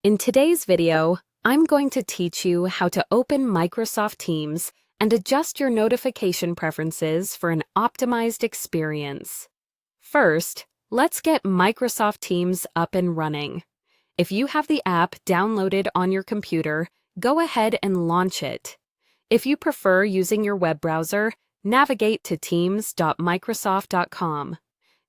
In today's video, I'm going to teach you how to open Microsoft Teams and adjust your notification preferences for an optimized experience. First, let's get Microsoft Teams up and running. If you have the app downloaded on your computer, go ahead and launch it. If you prefer using your web browser, navigate to teams.microsoft.com.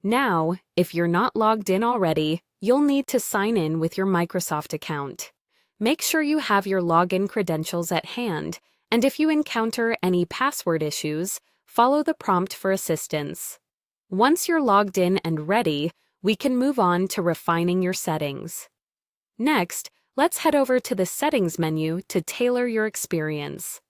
Now, if you're not logged in already, you'll need to sign in with your Microsoft account. Make sure you have your login credentials at hand, and if you encounter any password issues, follow the prompt for assistance. Once you're logged in and ready, we can move on to refining your settings. Next, let's head over to the Settings menu to tailor your experience.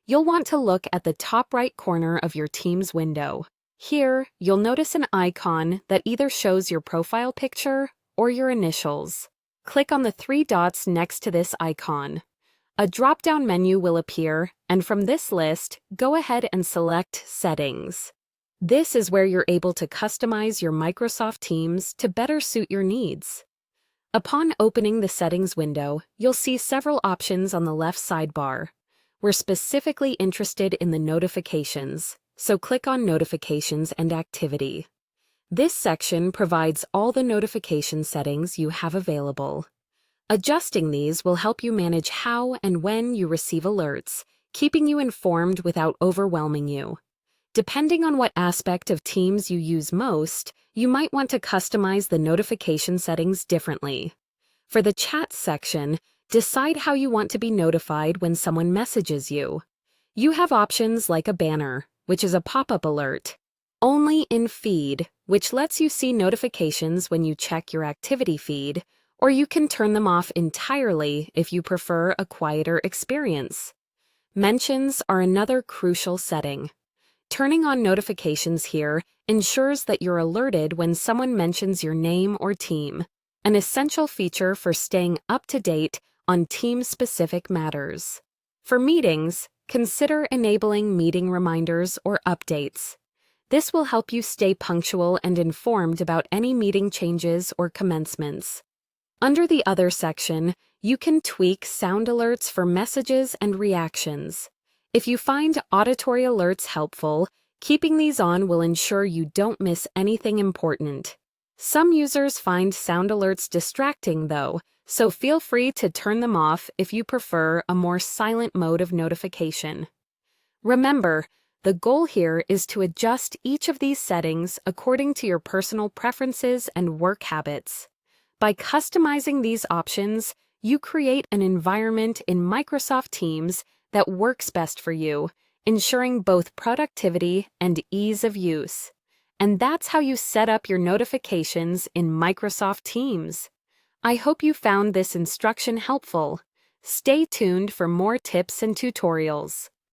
You'll want to look at the top right corner of your Teams window. Here, you'll notice an icon that either shows your profile picture or your initials. Click on the three dots next to this icon. A drop-down menu will appear, and from this list, go ahead and select Settings. This is where you're able to customize your Microsoft Teams to better suit your needs. Upon opening the Settings window, you'll see several options on the left sidebar. We're specifically interested in the notifications, so click on Notifications and Activity. This section provides all the notification settings you have available. Adjusting these will help you manage how and when you receive alerts, keeping you informed without overwhelming you. Depending on what aspect of Teams you use most, you might want to customize the notification settings differently. For the chat section, decide how you want to be notified when someone messages you. You have options like a banner, which is a pop-up alert, only in feed, which lets you see notifications when you check your activity feed, or you can turn them off entirely if you prefer a quieter experience. Mentions are another crucial setting. Turning on notifications here ensures that you're alerted when someone mentions your name or team, an essential feature for staying up to date on team-specific matters. For meetings, consider enabling meeting reminders or updates. This will help you stay punctual and informed about any meeting changes or commencements. Under the Other section, you can tweak sound alerts for messages and reactions. If you find auditory alerts helpful, keeping these on will ensure you don't miss anything important. Some users find sound alerts distracting, though, so feel free to turn them off if you prefer a more silent mode of notification. Remember, the goal here is to adjust each of these settings according to your personal preferences and work habits. By customizing these options, you create an environment in Microsoft Teams that works best for you, ensuring both productivity and ease of use. And that's how you set up your notifications in Microsoft Teams. I hope you found this instruction helpful. Stay tuned for more tips and tutorials.